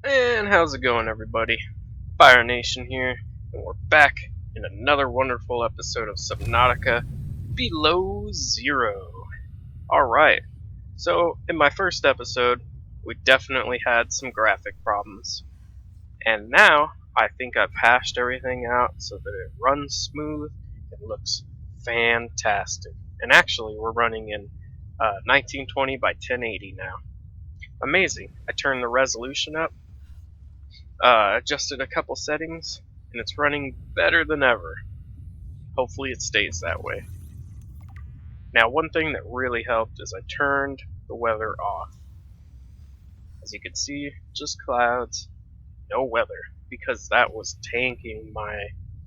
And how's it going, everybody? Fire Nation here, and we're back in another wonderful episode of Subnautica Below Zero. Alright, so in my first episode, we definitely had some graphic problems. And now, I think I've hashed everything out so that it runs smooth and looks fantastic. And actually, we're running in 1920 by 1080 now. Amazing. I turned the resolution up, adjusted a couple settings, and it's running better than ever. Hopefully it stays that way. Now, one thing that really helped is I turned the weather off. As you can see, just clouds, no weather, because that was tanking my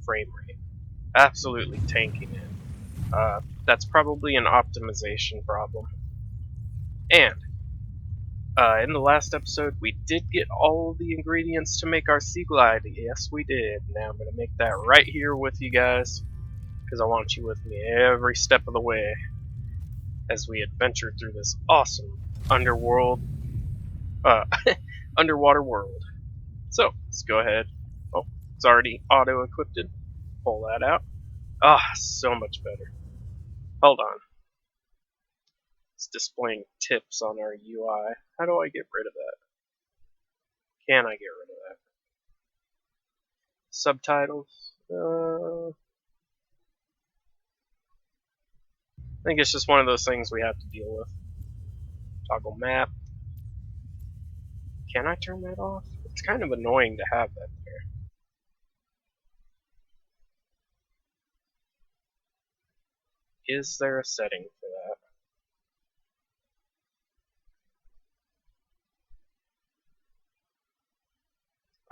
frame rate. Absolutely tanking it. That's probably an optimization problem. And in the last episode, we did get all the ingredients to make our sea glide. Yes, we did. Now I'm going to make that right here with you guys, because I want you with me every step of the way as we adventure through this awesome underworld, uh, underwater world. So, let's go ahead. Oh, it's already auto-equipped. Pull that out. Ah, so much better. Hold on. It's displaying tips on our UI. How do I get rid of that? Can I get rid of that? Subtitles? I think it's just one of those things we have to deal with. Toggle map. Can I turn that off? It's kind of annoying to have that there. Is there a setting for that?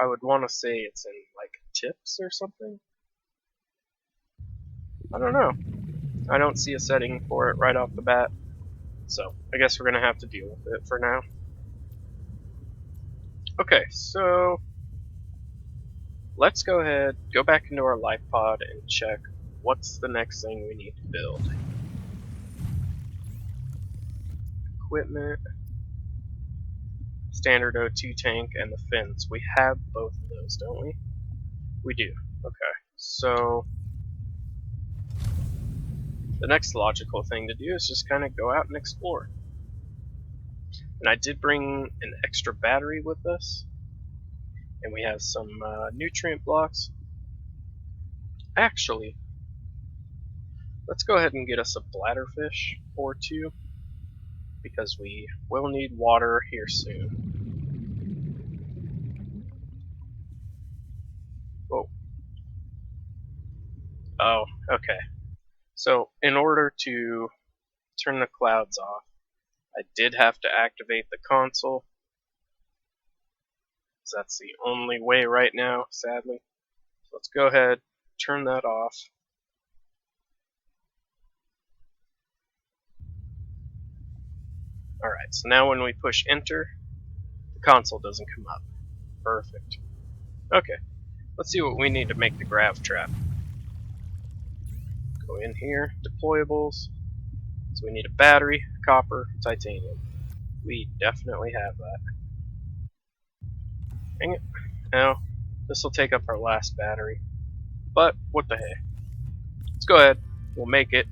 I would want to say it's in, like, tips or something? I don't know. I don't see a setting for it right off the bat. So, I guess we're going to have to deal with it for now. Okay, so let's go ahead, go back into our life pod and check what's the next thing we need to build. Equipment, standard O2 tank, and the fins. We have both of those, don't we? We do. Okay, so the next logical thing to do is just kind of go out and explore. And I did bring an extra battery with us, and we have some nutrient blocks. Actually, let's go ahead and get us a bladderfish or two, because we will need water here soon. Whoa. Oh, okay. So, in order to turn the clouds off, I did have to activate the console, because that's the only way right now, sadly. So let's go ahead, turn that off. Alright, so now when we push enter, the console doesn't come up. Perfect. Okay, let's see what we need to make the grav trap. Go in here, deployables. So we need a battery, copper, titanium. We definitely have that. Dang it. Now, this will take up our last battery. But, what the heck. Let's go ahead, we'll make it.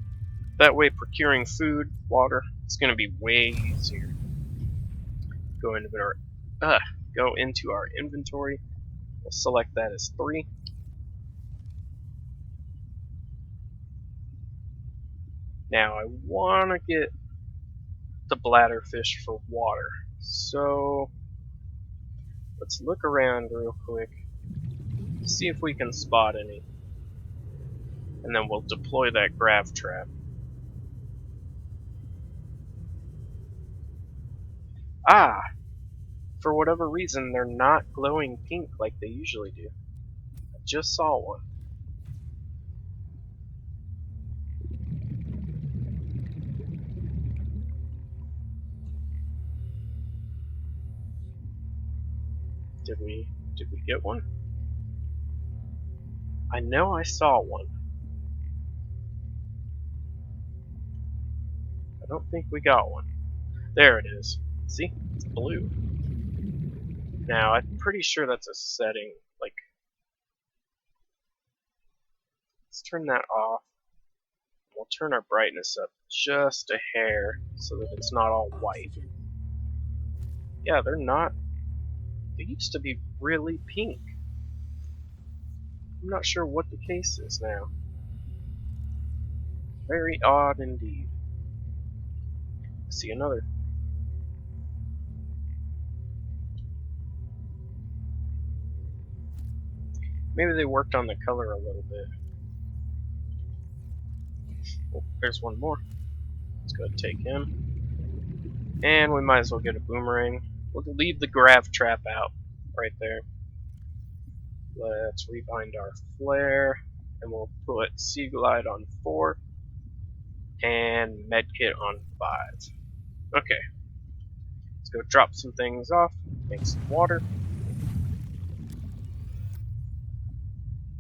That way procuring food, water, it's going to be way easier. Go into our inventory. We'll select that as 3. Now I want to get the bladderfish for water. So let's look around real quick. See if we can spot any. And then we'll deploy that grav trap. Ah! For whatever reason, they're not glowing pink like they usually do. I just saw one. Did we get one? I know I saw one. I don't think we got one. There it is. See? It's blue. Now, I'm pretty sure that's a setting. Like, let's turn that off. We'll turn our brightness up just a hair so that it's not all white. Yeah, they're not. They used to be really pink. I'm not sure what the case is now. Very odd indeed. See another. Maybe they worked on the color a little bit. Oh, there's one more. Let's go ahead and take him. And we might as well get a boomerang. We'll leave the grav trap out right there. Let's rebind our flare. And we'll put Sea Glide on 4. And Medkit on 5. Okay. Let's go drop some things off. Make some water.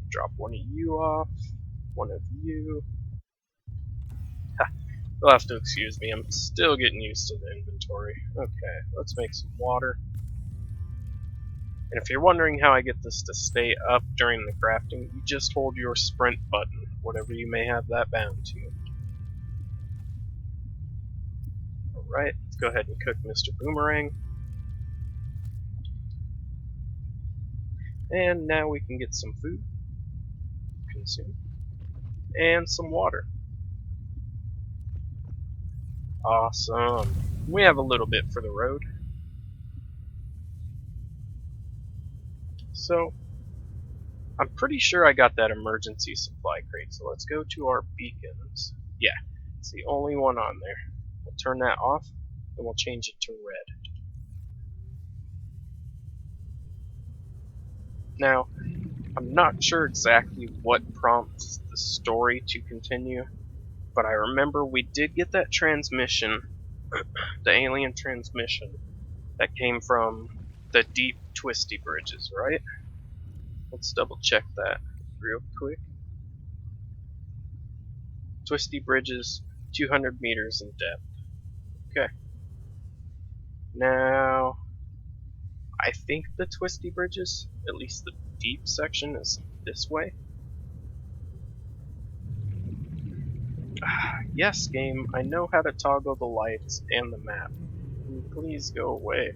Drop one of you off. One of you. You'll have to excuse me, I'm still getting used to the inventory. Okay, let's make some water. And if you're wondering how I get this to stay up during the crafting, you just hold your sprint button, whatever you may have that bound to. Alright, let's go ahead and cook Mr. Boomerang. And now we can get some food. Consume. And some water. Awesome. We have a little bit for the road. So, I'm pretty sure I got that emergency supply crate, so let's go to our beacons. Yeah, it's the only one on there. We'll turn that off, and we'll change it to red. Now, I'm not sure exactly what prompts the story to continue, but I remember we did get that transmission, the alien transmission, that came from the deep twisty bridges, right? Let's double check that real quick. Twisty bridges, 200 meters in depth. Okay. Now, I think the twisty bridges, at least the deep section, is this way. Yes, game, I know how to toggle the lights and the map. Please go away.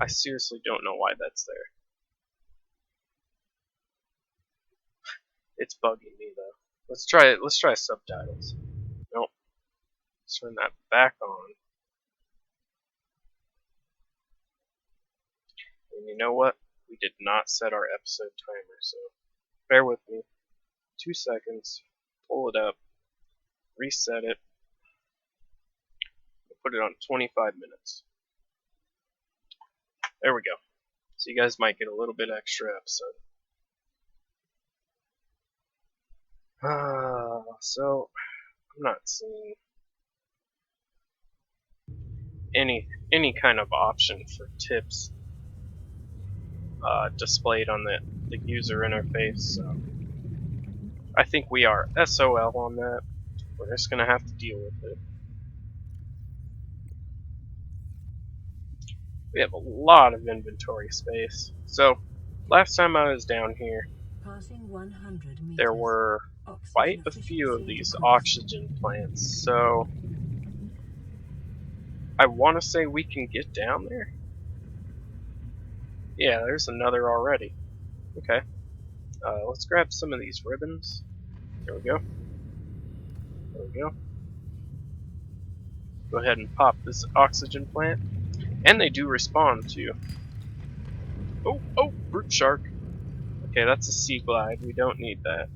I seriously don't know why that's there. It's bugging me though. Let's try subtitles. Nope. Let's turn that back on. And you know what? We did not set our episode timer, so bear with me. 2 seconds. Pull it up. Reset it. We'll put it on 25 minutes. There we go. So you guys might get a little bit extra episode. So I'm not seeing any kind of option for tips displayed on the user interface. So I think we are SOL on that. We're just gonna have to deal with it. We have a lot of inventory space. So last time I was down here, there were quite a few of these oxygen plants, so I want to say we can get down there. Yeah, there's another already. Okay, let's grab some of these ribbons. There we go. There we go. Go ahead and pop this oxygen plant. And they do respond too. Oh, brute shark. Okay, that's a sea glide. We don't need that.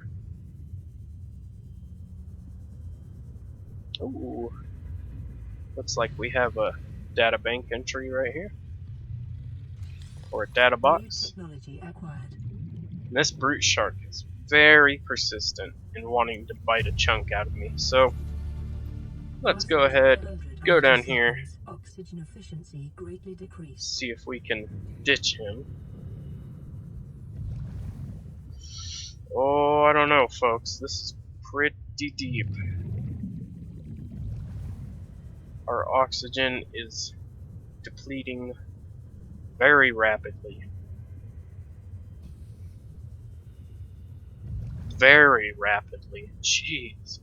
Ooh. Looks like we have a data bank entry right here. Or a data box. And this brute shark is very persistent in wanting to bite a chunk out of me. So let's go ahead, go down here, see if we can ditch him. Oh, I don't know, folks. This is pretty deep. Our oxygen is depleting very rapidly. Very rapidly. Jeez.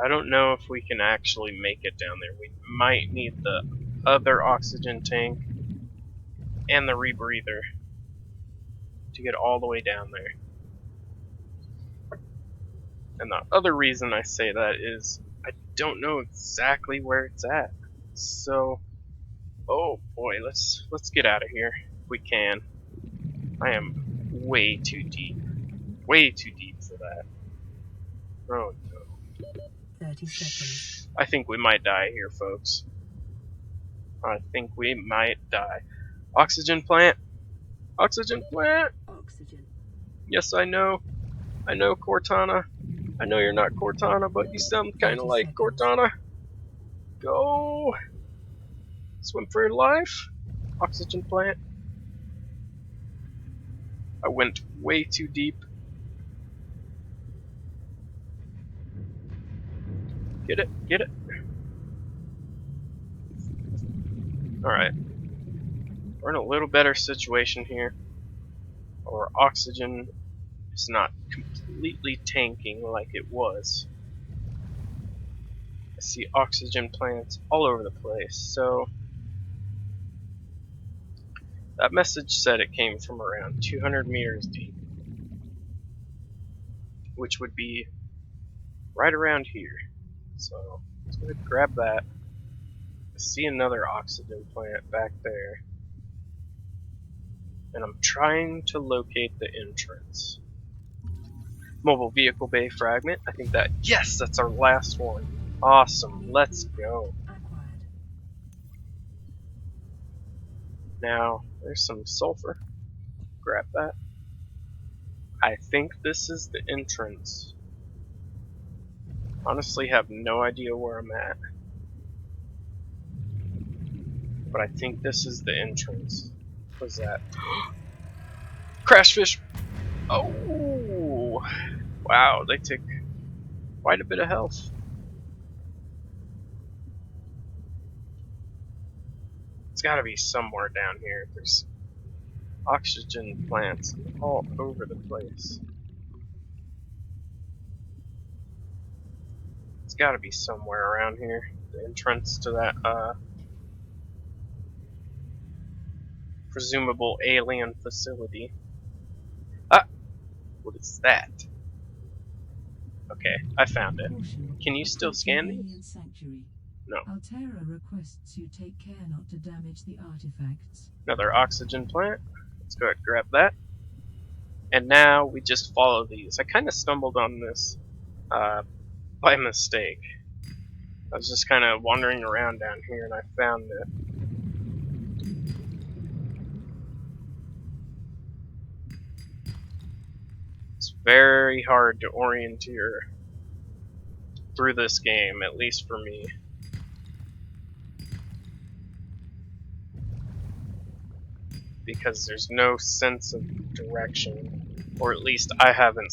I don't know if we can actually make it down there. We might need the other oxygen tank and the rebreather to get all the way down there. And the other reason I say that is I don't know exactly where it's at. So, oh boy, let's get out of here if we can. I am way too deep. Way too deep for that. Oh no. 30 seconds. I think we might die here, folks. I think we might die. Oxygen plant! Oxygen plant! Oxygen. Yes, I know. I know, Cortana. I know you're not Cortana, but you sound kind of like Cortana. Go! Swim for your life. Oxygen plant. I went way too deep. Get it, get it. Alright. We're in a little better situation here. Our oxygen is not completely tanking like it was. I see oxygen plants all over the place, so that message said it came from around 200 meters deep, which would be right around here. So let's go ahead and grab that. I see another oxygen plant back there, and I'm trying to locate the entrance. Mobile vehicle bay fragment. I think that, yes, that's our last one. Awesome, let's go. Now, there's some sulfur. Grab that. I think this is the entrance. Honestly, have no idea where I'm at. But I think this is the entrance. What's that? Crash fish! Oh! Wow, they take quite a bit of health. It's gotta be somewhere down here. There's oxygen plants all over the place. It's gotta be somewhere around here. The entrance to that, presumable alien facility. Ah! What is that? Okay, I found it. Can you still scan these? No. Altera requests you take care not to damage the artifacts. Another oxygen plant. Let's go ahead and grab that. And now we just follow these. I kind of stumbled on this by mistake. I was just kind of wandering around down here and I found it. It's very hard to orienteer through this game, at least for me. Because there's no sense of direction, or at least I haven't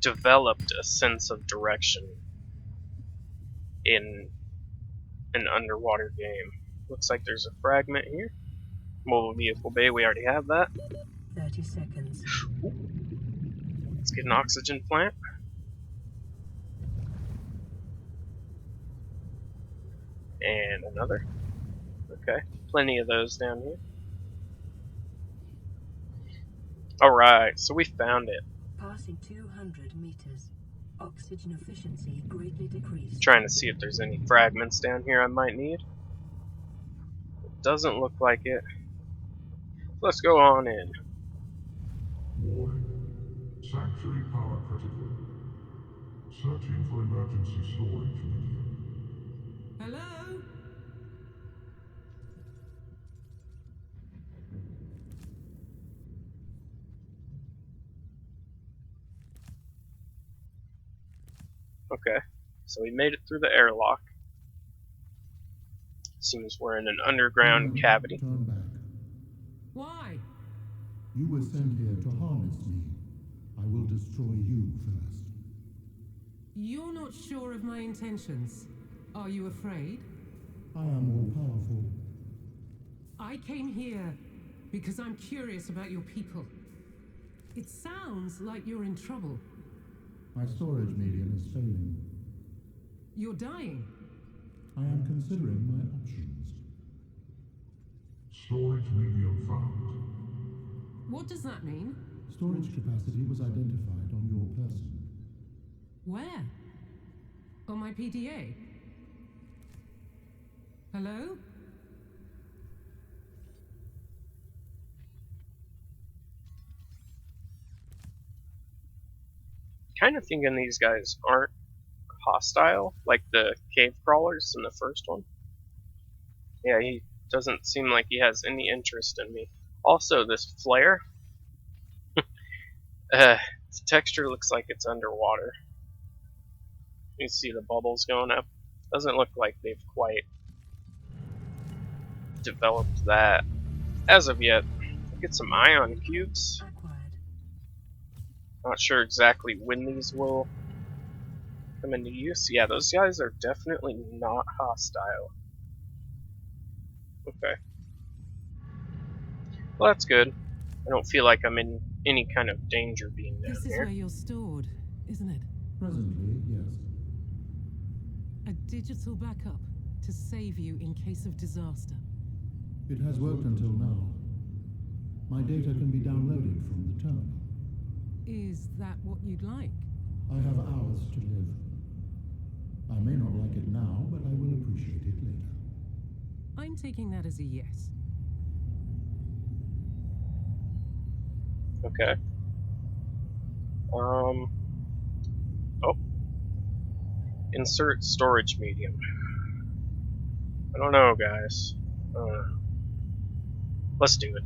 developed a sense of direction in an underwater game. Looks like there's a fragment here. Mobile vehicle bay, we already have that. 30 seconds. Let's get an oxygen plant. And another. Okay, plenty of those down here. Alright, so we found it. Passing 200 meters. Oxygen efficiency greatly decreased. Trying to see if there's any fragments down here I might need. It doesn't look like it. Let's go on in. Warning. Sanctuary power critical. Searching for emergency storage medium. Hello? Okay, so we made it through the airlock. Seems we're in an underground cavity. Turn back. Why? You were sent here to harness me. I will destroy destroy you first. You're not sure of my intentions. Are you afraid? I am all powerful. I came here because I'm curious about your people. It sounds like you're in trouble. My storage medium is failing. You're dying. I am considering my options. Storage medium found. What does that mean? Storage capacity was identified on your person. Where? On my PDA? Hello? Kind of thinking these guys aren't hostile, like the cave crawlers in the first one. Yeah, he doesn't seem like he has any interest in me. Also, this flare, the texture looks like it's underwater. You see the bubbles going up. Doesn't look like they've quite developed that as of yet. Get some ion cubes. Not sure exactly when these will come into use. Yeah, those guys are definitely not hostile. Okay. Well, that's good. I don't feel like I'm in any kind of danger being down This is here. where you're stored, isn't it? Presently, yes. A digital backup to save you in case of disaster. It has worked until now. My data can be downloaded from the terminal. Is that what you'd like? I have hours to live. I may not like it now, but I will appreciate it later. I'm taking that as a yes. Okay. Oh. Insert storage medium. I don't know, guys. Let's do it.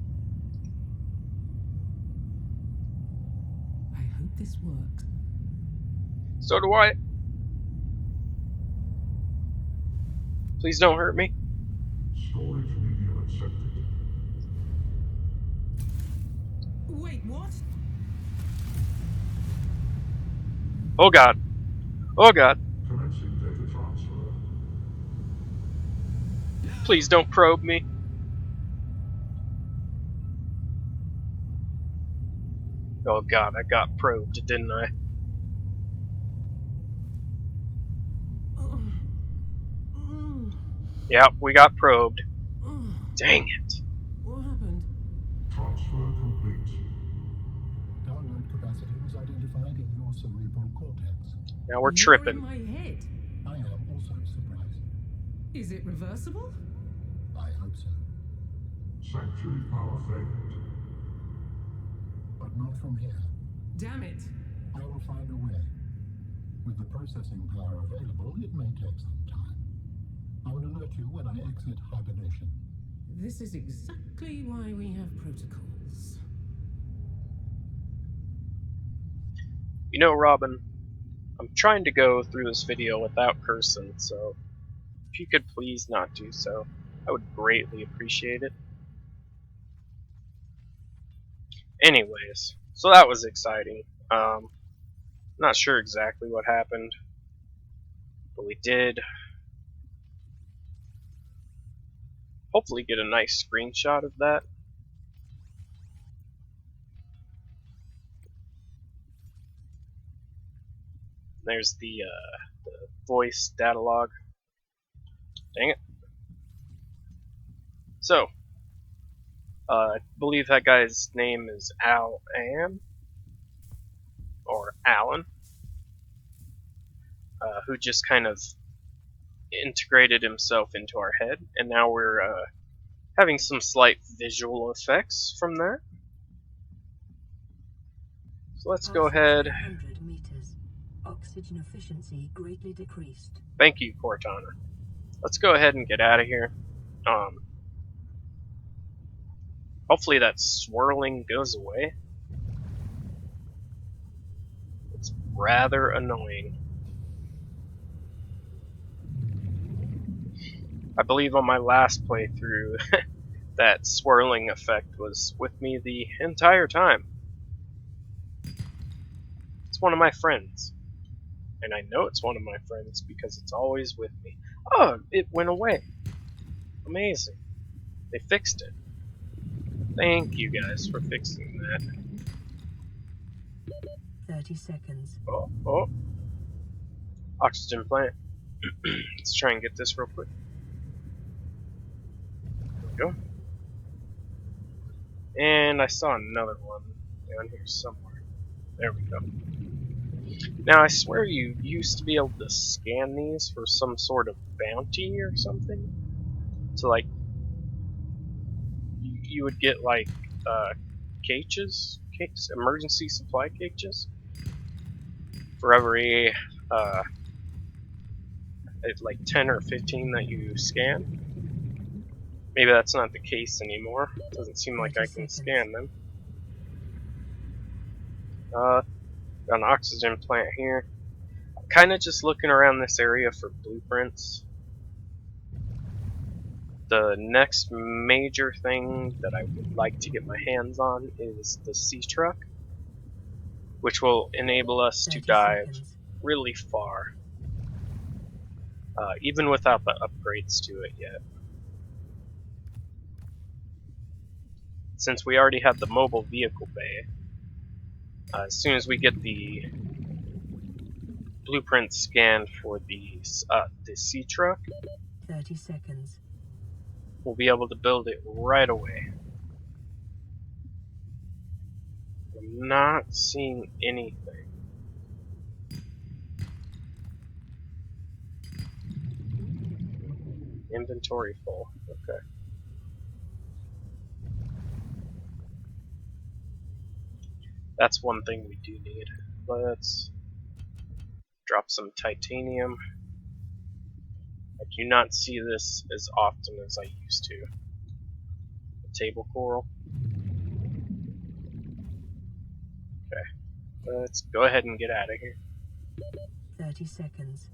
I hope this works. So do I. Please don't hurt me. Storage medium accepted. Wait, what? Oh god. Oh god. Commencing data transfer. Please don't probe me. Oh god, I got probed, didn't I? Yep, we got probed. Dang it. What happened? Transfer complete. Download capacity was identified in your cerebral cortex. Now we're You're in tripping. my head. I am also surprised. Is it reversible? I hope so. Sanctuary power failed. But not from here. Damn it. I will find a way. With the processing power available, it may take some time. I will alert you when I exit hibernation. This is exactly why we have protocols. You know, Robin, I'm trying to go through this video without cursing, so if you could please not do so, I would greatly appreciate it. Anyways, so that was exciting. Not sure exactly what happened, but we did hopefully get a nice screenshot of that. There's the voice data log. Dang it. So, I believe that guy's name is Alan, or Alan, who just kind of integrated himself into our head, and now we're having some slight visual effects from that. So let's go ahead. 100 meters. Oxygen efficiency greatly decreased. Thank you, Cortana. Let's go ahead and get out of here. Hopefully that swirling goes away. It's rather annoying. I believe on my last playthrough, that swirling effect was with me the entire time. It's one of my friends. And I know it's one of my friends because it's always with me. Oh, it went away. Amazing. They fixed it. Thank you guys for fixing that. 30 seconds. Oh. Oxygen plant. Let's try and get this real quick. There we go. And I saw another one down here somewhere. There we go. Now, I swear you used to be able to scan these for some sort of bounty or something. So, like, you would get, like, cages, emergency supply cages, for every, like 10 or 15 that you scan. Maybe that's not the case anymore. Doesn't seem like I can scan them. Got an oxygen plant here. I'm kind of just looking around this area for blueprints. The next major thing that I would like to get my hands on is the sea truck, which will enable us to dive really far, even without the upgrades to it yet. Since we already have the mobile vehicle bay, as soon as we get the blueprint scanned for the sea truck, 30 seconds. we'll be able to build it right away. I'm not seeing anything. Inventory full. Okay. That's one thing we do need. Let's drop some titanium. I do not see this as often as I used to. The table coral. Okay. Let's go ahead and get out of here. 30 seconds.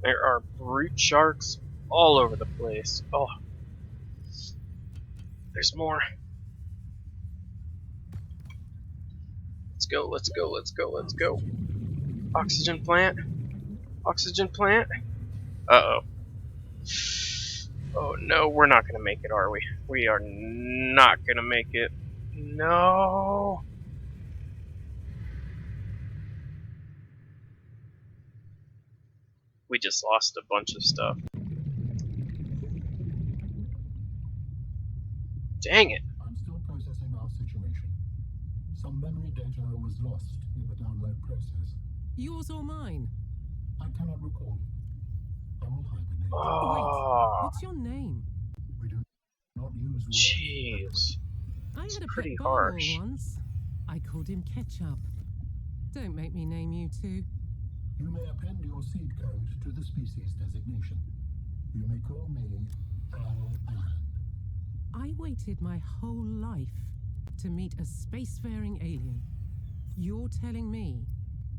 There are brute sharks all over the place. Oh. There's more. Let's go, let's go, let's go, let's go. Oxygen plant. Oxygen plant. Uh-oh. Oh no, we're not gonna make it, are we? We are not gonna make it. No. We just lost a bunch of stuff. Dang it. I'm still processing our situation. Some memory data was lost in the download process. Yours or mine? I cannot recall. I will hibernate. Oh, What's your name? We do not use words. jeez. I It's had a pretty pet barnacle harsh. once. I called him Ketchup. Don't make me name you two. You may append your seed code to the species designation. You may call me Al-An. I waited my whole life to meet a spacefaring alien. You're telling me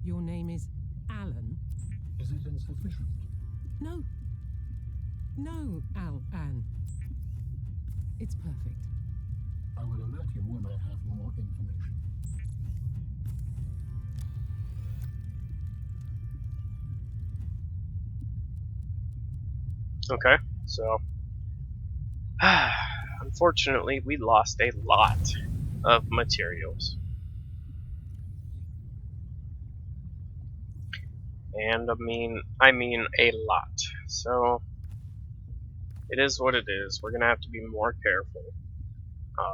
your name is Alan? Is it insufficient? No. No, Al-An. It's perfect. I will alert you when I have more information. Okay, so unfortunately we lost a lot of materials. And I mean a lot. So it is what it is. We're gonna have to be more careful.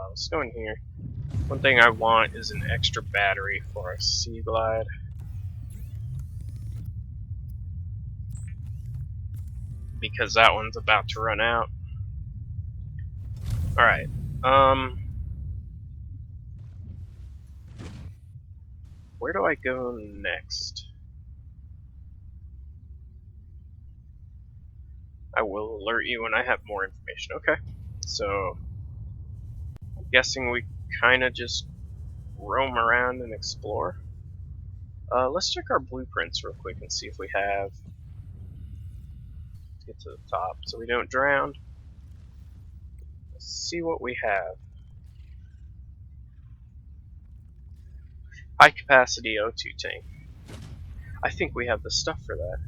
Let's go in here. One thing I want is an extra battery for a Sea Glide. Because that one's about to run out. Alright. Where do I go next? I will alert you when I have more information. Okay. So, I'm guessing we kind of just roam around and explore. Let's check our blueprints real quick and see if we have... Let's get to the top so we don't drown. Let's see what we have. High capacity O2 tank. I think we have the stuff for that.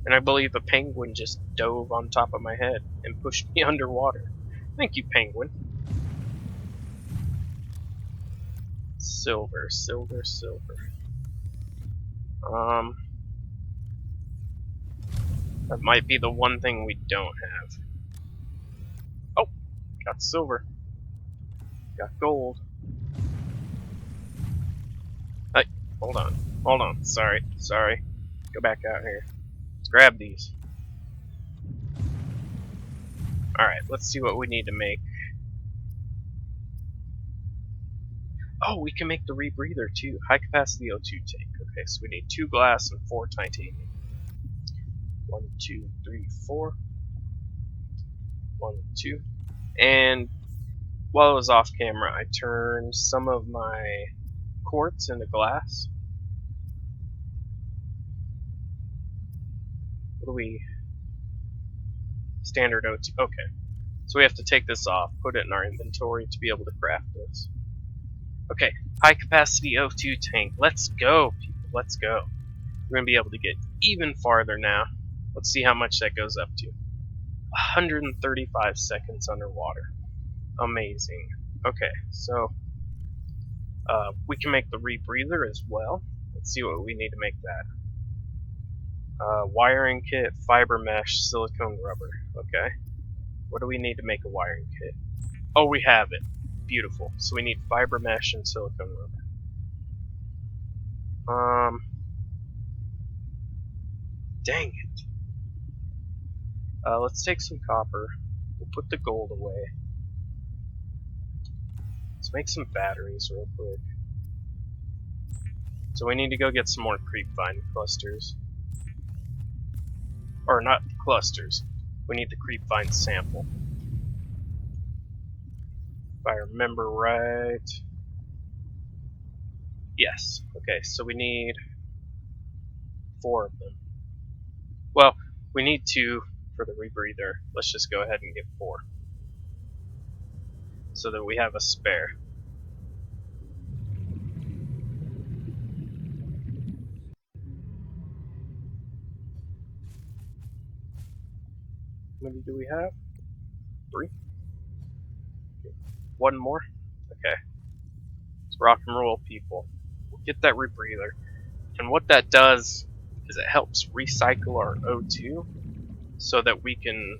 And I believe a penguin just dove on top of my head and pushed me underwater. Thank you, penguin. Silver, silver, silver. That might be the one thing we don't have. Oh, got silver. Got gold. Hey, hold on. Hold on. Sorry. Sorry. Go back out here. Let's grab these. Alright, let's see what we need to make. Oh, we can make the rebreather too. High capacity O2 tank. Okay, so we need 2 glass and 4 titanium. 1, 2, 3, 4. 1, 2. And while I was off camera, I turned some of my quartz into glass. What do we... Standard O2. Okay. So we have to take this off, put it in our inventory to be able to craft this. Okay, high capacity O2 tank. Let's go, people. Let's go. We're going to be able to get even farther now. Let's see how much that goes up to. 135 seconds underwater. Amazing. Okay, so we can make the rebreather as well. Let's see what we need to make that. Wiring kit, fiber mesh, silicone rubber. Okay. What do we need to make a wiring kit? Oh, we have it. Beautiful. So we need fiber mesh and silicone rubber. Dang it. Let's take some copper. We'll put the gold away. Let's make some batteries real quick. So we need to go get some more creepvine clusters. Or not clusters. We need the creepvine sample. If I remember right. Yes. Okay, so we need 4 of them. Well, we need 2 for the rebreather. Let's just go ahead and get 4. So that we have a spare. How many do we have? 3? 1 more? Okay. Let's rock and roll, people. We'll get that rebreather. And what that does is it helps recycle our O2 so that we can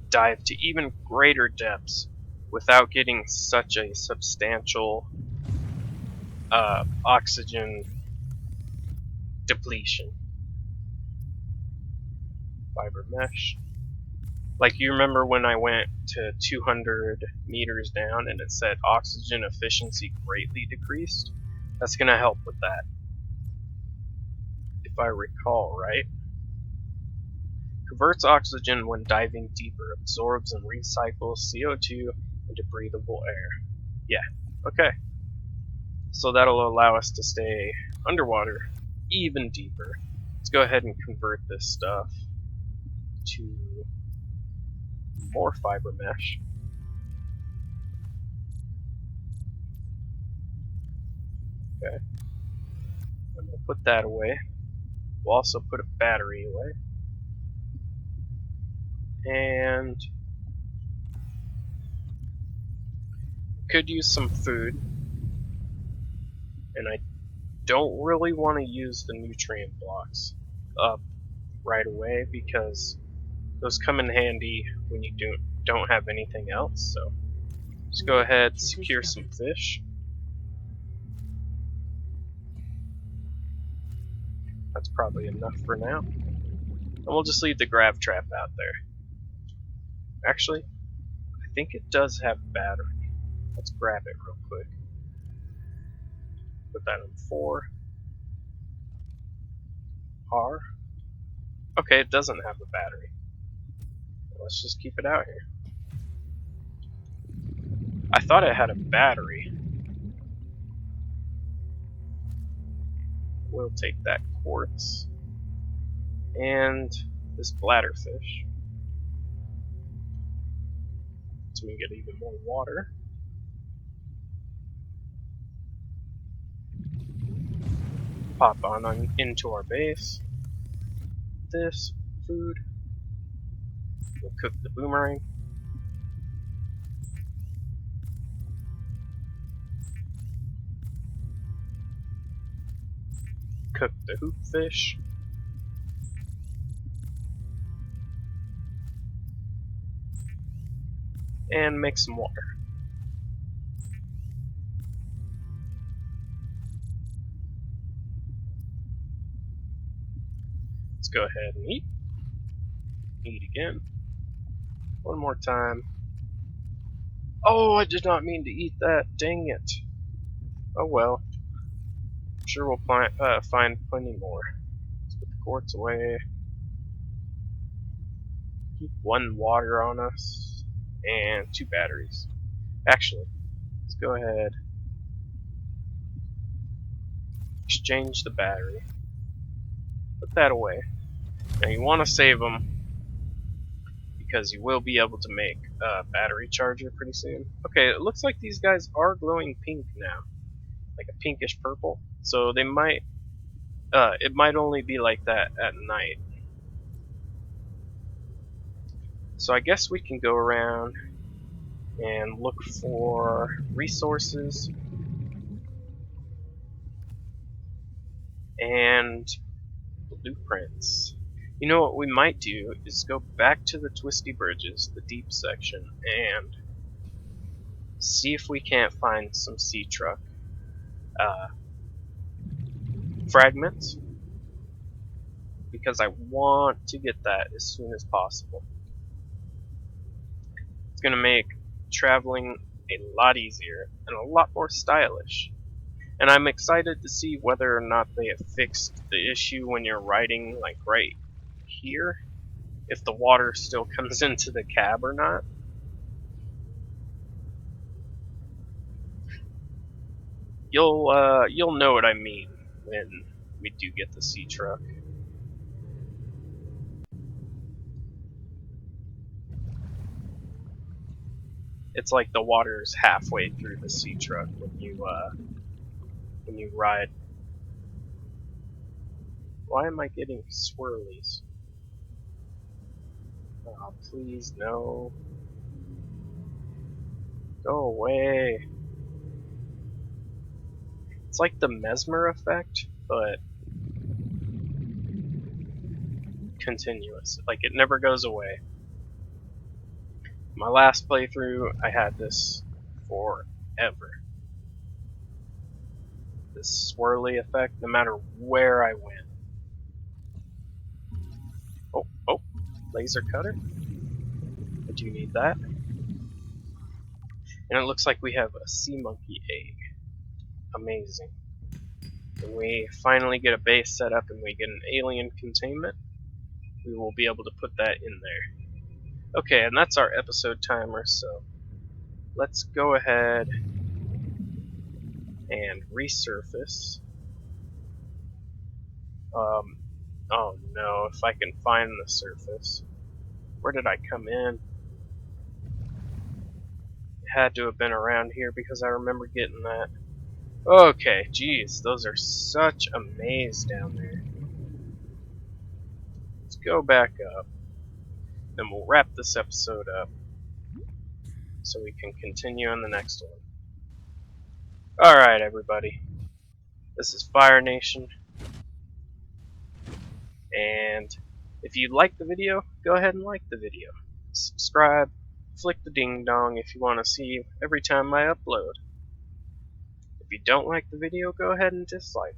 dive to even greater depths without getting such a substantial oxygen depletion. Fiber mesh. Like, you remember when I went to 200 meters down and it said oxygen efficiency greatly decreased? That's going to help with that. If I recall right. Converts oxygen when diving deeper, absorbs and recycles CO2 into breathable air. Yeah, okay. So that'll allow us to stay underwater even deeper. Let's go ahead and convert this stuff to more fiber mesh. Okay. And we'll put that away. We'll also put a battery away. And could use some food. And I don't really want to use the nutrient blocks up right away because those come in handy when you don't have anything else. So just go ahead, secure some fish. That's probably enough for now. And we'll just leave the grav trap out there. Actually, I think it does have battery. Let's grab it real quick. Put that on 4. R. Okay, it doesn't have a battery. Let's just keep it out here. I thought it had a battery. We'll take that quartz and this bladderfish so we can get even more water. pop on into our base. This food. We'll cook the boomerang. Cook the hoop fish. And make some water. Let's go ahead and eat. Eat again. One more time. Oh, I did not mean to eat that. Dang it. Oh well. I'm sure we'll find plenty more. Let's put the quartz away. Keep 1 water on us. And 2 batteries. Actually, let's go ahead. Exchange the battery. Put that away. Now you want to save them because you will be able to make a battery charger pretty soon. Okay, it looks like these guys are glowing pink now, like a pinkish purple. So they might, it might only be like that at night. So I guess we can go around and look for resources and blueprints. You know what we might do is go back to the twisty bridges, the deep section, and see if we can't find some sea truck fragments, because I want to get that as soon as possible. It's going to make traveling a lot easier and a lot more stylish. And I'm excited to see whether or not they have fixed the issue when you're riding like right here, if the water still comes into the cab or not. You'll know what I mean when we do get the sea truck. It's like the water's halfway through the sea truck when you ride. Why am I getting swirlies? Oh, please no. Go away. It's like the mesmer effect, but continuous. Like it never goes away. My last playthrough, I had this forever. This swirly effect, no matter where I went. Oh, laser cutter. I do need that. And it looks like we have a sea monkey egg. Amazing. When we finally get a base set up and we get an alien containment, we will be able to put that in there. Okay, and that's our episode timer, so let's go ahead and resurface. Oh no, if I can find the surface. Where did I come in? It had to have been around here because I remember getting that. Okay, geez, those are such a maze down there. Let's go back up. Then we'll wrap this episode up so we can continue in the next one. Alright, everybody. This is Fire Nation. And if you like the video, go ahead and like the video. Subscribe, flick the ding dong if you want to see every time I upload. If you don't like the video, go ahead and dislike.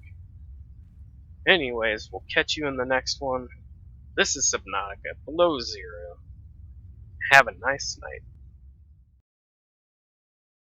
Anyways, we'll catch you in the next one. This is Subnautica, Below Zero. Have a nice night.